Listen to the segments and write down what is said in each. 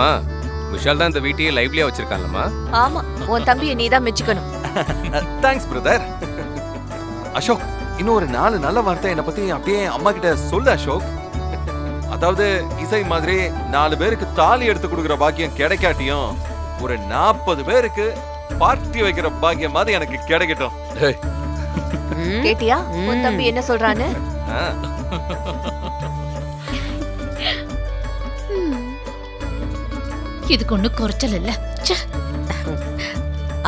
அம்மா விஷால் தான் இந்த வீட்டையே லைவ்லியா வச்சிருக்காங்கம்மா. ஆமா, உன் தம்பியை நீ தான் மெச்சுக்கணும். Thanks brother. அசோக், இன்னும் ஒரு 4 நல்ல வார்த்தை என்ன பத்தி அப்படியே அம்மா கிட்ட சொல்லு அசோக். அதாவது இசை மாதிரி 4 பேருக்கு தாலி எடுத்து கொடுக்குற பாக்கியம் கிடைக்காட்டியும் ஒரு 40 பேருக்கு பார்ட்டி வைக்கிற பாக்கியம் மாதிரி எனக்கு கிடைக்கட்டும். கேட்டியா உன் தம்பி என்ன சொல்றான்னு? இதுக்கு ஒண்ணு குறைச்சல் இல்ல.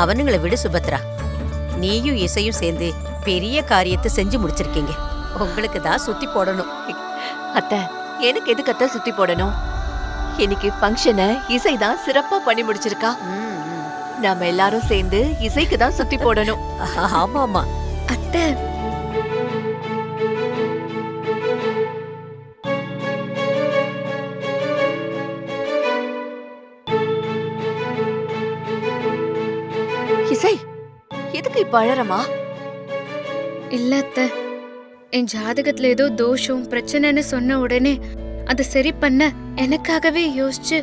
அவனுங்களை விடு சுபத்ரா. நீயும் இசையும் சேர்ந்து பெரிய காரியத்தை செஞ்சு முடிச்சிருக்கீங்க. உங்களுக்கு தான் சுத்தி போடணும். அத்தை, எனக்கு எதுக்கு அத்தை சுத்தி போடணும்? இன்னைக்கு ஃபங்க்ஷனை இசை தான் சிறப்பா பண்ணி முடிச்சிருக்கா. நாம எல்லாரும் சேர்ந்து இசைக்கு தான் சுத்தி போடணும். ஆமா ஆமா அத்தை, இசை, எதுக்கு இப்ப அழறமா? இல்ல அத்தை, என் ஜாதகத்துல ஏதோ தோஷம் பிரச்சனைன்னு சொன்ன உடனே அதை சரி பண்ண எனக்காகவே யோசிச்சு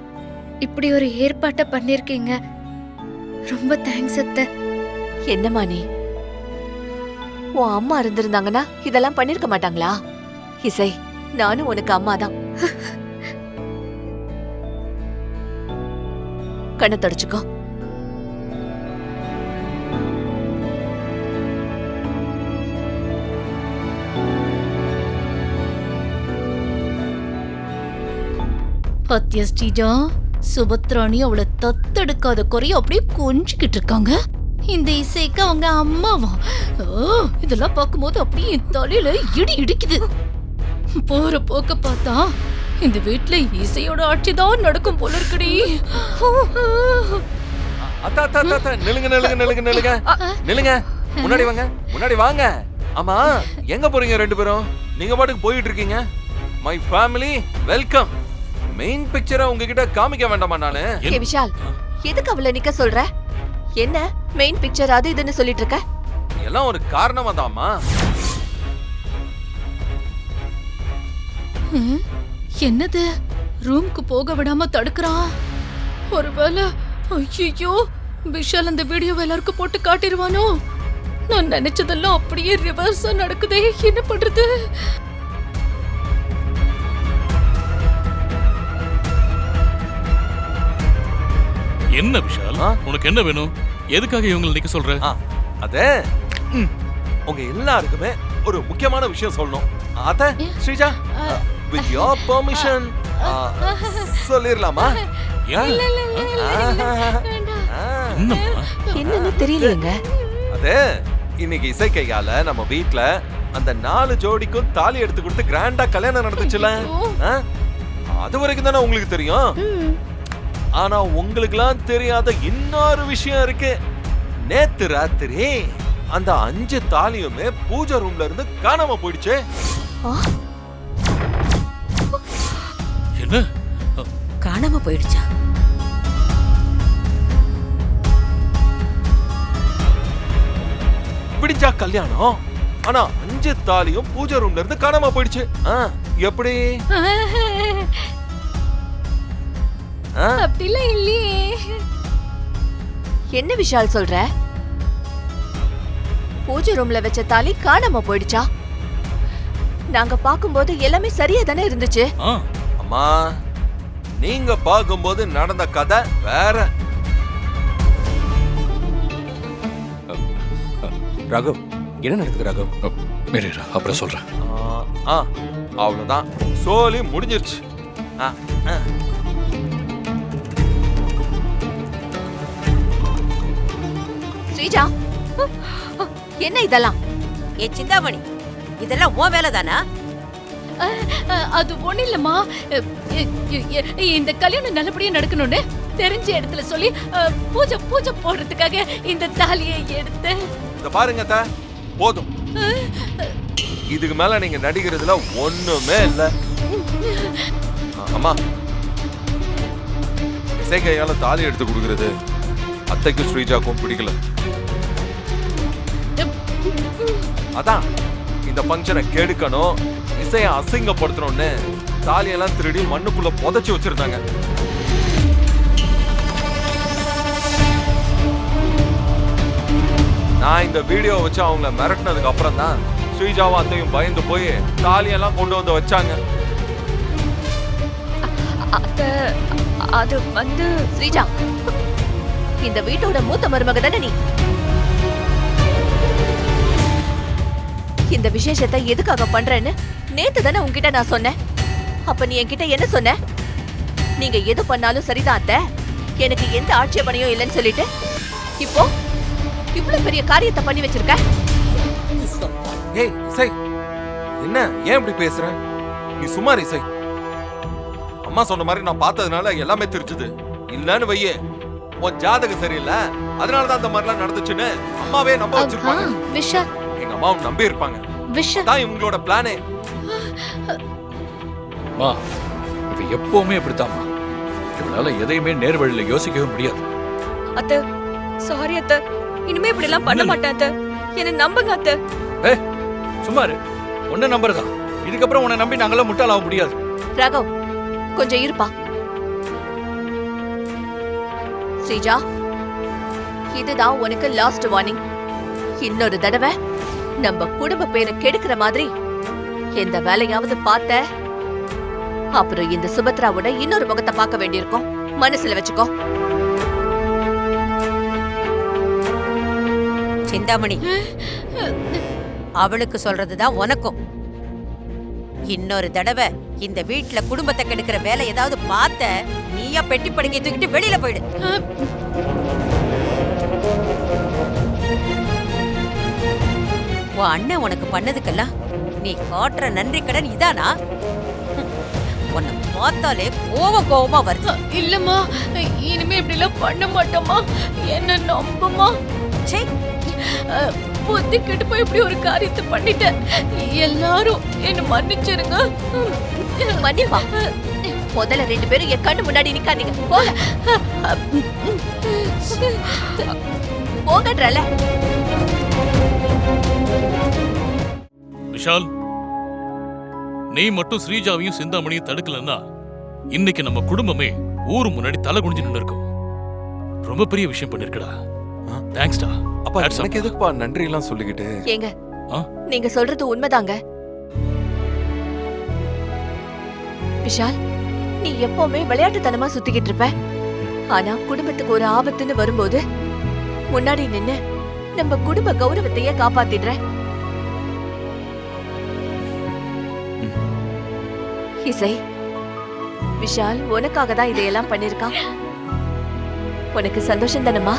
இப்படி ஒரு ஏற்பாட்டை பண்ணிருக்கீங்க. ரொம்ப தேங்க்ஸ் அத்தை. என்னம்மா நீ? உன் அம்மா இருந்திருந்தாங்கன்னா இதெல்லாம் பண்ணிருக்க மாட்டாங்களா? இசை, நானும் உனக்கு அம்மா தான். கண்ணை தொடச்சுக்கோ. பத்திய ஸ்ரீஜா, சுபத்ராணி அவளை தத்தெடுக்காத குறைய அப்படியே கொஞ்சிக்கிட்டு இருக்காங்க. இந்த இசைக்கு அவங்க அம்மாவா? இதெல்லாம் பார்க்கும்போது அப்படியே என் தலையில இடி இடிக்குது. போற போக்க பார்த்தா இந்த வீட்டுல இசையோட ஆட்சி தான் நடக்கும் போல இருக்குடி. அத்தா அத்தா அத்தா, நில்லுங்க நில்லுங்க நில்லுங்க நில்லுங்க நில்லுங்க. முன்னாடி வாங்க, முன்னாடி வாங்க. ஆமா, எங்க போறீங்க 2 பேரும்? நீங்க பாட்டுக்கு போயிட்டு இருக்கீங்க. My family welcome. மெயின் பிக்சரை உங்ககிட்ட காமிக்க வேண்டாமா நானு? ஏ விஷால், எதுக்கு அவளை நிக்க சொல்ற? என்ன மெயின் பிக்சர் அது இதுன்னு சொல்லிட்டு இருக்க? எல்லாம் ஒரு காரணமா தான்மா. என்னது, ரூமுக்கு போக விடாம தடுக்கிறான்? ஒருவேளை ஐயோ விஷால் அந்த வீடியோவை எல்லாருக்கும் போட்டு காட்டிடுவானோ? நான் நினைச்சதெல்லாம் அப்படியே ரிவர்ஸா நடக்குதே, என்ன பண்றது? என்ன விஷால், உனக்கு என்ன வேணும்? எதுக்காக இவங்களை நிக்க சொல்ற? அதே உங்க எல்லாருக்குமே ஒரு முக்கியமான விஷயம் சொல்லணும். அத ஸ்ரீஜா, with your permission சொல்லிரலாமா? என்னன்னு தெரியலையேங்க. அதே இன்னைக்கு இசை கையால நம்ம வீட்ல அந்த 4 ஜோடிக்கும் தாலி எடுத்து கொடுத்து கிராண்டா கல்யாணம் நடந்துச்சுல, அது வரைக்கும் தானே உங்களுக்கு தெரியும். ஆனா உங்களுக்குலாம் தெரியாத இன்னொரு விஷயம் இருக்கு. நேத்து ராத்திரி அந்த 5 தாலியுமே பூஜை ரூம்ல இருந்து காணாம போயிடுச்சு. என்ன? காணாம போயிடுச்சா? விடிஞ்சா கல்யாணம், ஆனா 5 தாலியும் பூஜை ரூம்ல இருந்து காணாம போயிடுச்சு. எப்படி? அப்படிலாம் இல்லையே. என்ன விஷால் சொல்ற? பூஜை ரூம்ல வச்ச தாலி காணாம போயிடுச்சா? நாங்க பாக்கும்போது எல்லாமே சரியா தானே இருந்துச்சு. அம்மா, நீங்க பாக்கும்போது நடந்த கதை வேற. ராகவ், என்ன நடக்குது ராகவ்? அப்புறம் சொல்றேன். அவ்வளவுதான், சோலி முடிஞ்சிருச்சு. ஸ்ரீஜா, என்ன இதெல்லாம்? ஏ சிந்தாமணி, இதெல்லாம் உன் வேலை தானா? அது ஒண்ணு இல்லம்மா. இந்த கல்யாணம் நல்லபடியா நடக்கணும்னு தெரிஞ்ச இடத்துல சொல்லி பூஜை பூஜை போடுறதுக்காக இந்த தாலியை எடுத்து. இத பாருங்க அத்தை, போதும். இதுக்கு மேல நீங்க நடிக்கிறதுல ஒண்ணுமே இல்ல. அம்மா, இசை கையால தாலி எடுத்து கொடுக்கறது அத்தைக்கும் ஸ்ரீஜாக்கும் பிடிக்கல. அதான் இந்த ஃபங்க்ஷனை கெடுக்கணும், இசையை அசிங்கப்படுத்தணும்னு தாலியெல்லாம் திருடி மண்ணுக்குள்ள புதைச்சு வச்சிருந்தாங்க. நான் இந்த வீடியோ வச்சு அவங்கள மிரட்டினதுக்கு அப்புறம் தான் ஸ்ரீஜாவும் அத்தையும் பயந்து போய் தாலியெல்லாம் கொண்டு வந்து வச்சாங்க. அத்தை, அது வந்து ஸ்ரீஜா, இந்த வீட்டோட மூத்த மருமக தானே நீ? இந்த விசேஷத்தை எதுக்காக பண்றேன்னு நேத்து தானே உன்கிட்ட நான் சொன்னேன். அப்ப நீ என்கிட்ட என்ன சொன்ன? நீங்க எது பண்ணாலும் சரிதான் அத்தை, எனக்கு எந்த ஆட்சேபனையும் இல்லைன்னு சொல்லிட்டு இப்போ இவ்வளவு பெரிய காரியத்தை பண்ணி வச்சிருக்க. ஏய் இசை, என்ன ஏன் இப்படி பேசுற? நீ சுமார் இசை. அம்மா சொன்ன மாதிரி நான் பார்த்ததுனால எல்லாமே தெரிஞ்சது. இல்லன்னு வையே, உன் ஜாதகம் சரியில்லை, அதனாலதான் அந்த மாதிரிலாம் நடந்துச்சுன்னு அம்மாவே நம்ப வச்சிருப்பாங்க. விஷால், எங்க அம்மாவும் நம்பி இருப்பாங்க. விஷால், தான் இவங்களோட பிளானே. மா இவ எப்பவுமே இப்படித்தாம்மா. இவளால எதையுமே நேர்வழியில யோசிக்கவே முடியாது. அத்தை, சாரி அத்தை, இனிமே இப்படி எல்லாம் பண்ண மாட்டேன் அத்தை, என்ன நம்புங்க அத்தை. சும்மாரு, உன்ன நம்புறதா? இதுக்கப்புறம் உன்னை நம்பி நாங்களாம் முட்டாளாக முடியாது. ராகவ், கொஞ்சம் இருப்பா. ஸ்ரீஜா, இதுதான் உனக்கு லாஸ்ட் வார்னிங். இன்னொரு தடவை நம்ம குடும்ப பேரை கெடுக்கிற மாதிரி எந்த வேலையாவது பார்த்த, அப்புறம் இந்த சுபத்ராவோட இன்னொரு முகத்தை பார்க்க வேண்டியிருக்கும். மனசுல வச்சுக்கோ. சிந்தாமணி, அவளுக்கு சொல்றதுதான் உனக்கும். இன்னொரு தடவை இந்த வீட்ல குடும்பத்தை கெடுக்கிற வேலை ஏதாவது பார்த்த, நீயா பெட்டி படுக்கை தூக்கிட்டு வெளியில போயிடு. உன் அண்ணன் உனக்கு பண்ணதுக்கெல்லாம் நீ காட்டுற நன்றி கடன் இதானா? உன்னை பார்த்தாலே கோவமா வருது. இல்லம்மா, இனிமே இப்படி எல்லாம் பண்ண மாட்டோமா, என்ன நம்புமா. சே, புத்தி கெட்டு போய் இப்படி ஒரு காரியத்தை பண்ணிட்டேன். எல்லாரும் என்ன மன்னிச்சிருங்க. மன்னிப்பா. முதல்ல 2 பேரும் என் கண்ணு முன்னாடி நிக்காதீங்க. போங்க போங்கன்றல. விஷால், நீ மட்டும் ஸ்ரீஜாவையும் சிந்தாமணியும் தடுக்கலன்னா இன்னைக்கு நம்ம குடும்பமே ஊரு முன்னாடி தலை குனிஞ்சு நின்று இருக்கும். ரொம்ப பெரிய விஷயம் பண்ணிருக்கடா. தேங்க்ஸ்டா. அப்பா, எனக்கு எதுக்குப்பா நன்றி எல்லாம் சொல்லிக்கிட்டு? ஏங்க, நீங்க சொல்றது உண்மைதாங்க. விஷால், நீ எப்பவுமே விளையாட்டுத்தனமா சுத்திக்கிட்டு இருப்ப. ஆனா குடும்பத்துக்கு ஒரு ஆபத்துன்னு வரும்போது முன்னாடி நின்னு நம்ம குடும்ப கௌரவத்தையே காப்பாத்திடுற. இசை, விஷால் உனக்காக தான் இதையெல்லாம் பண்ணிருக்கான். உனக்கு சந்தோஷம் தானம்மா?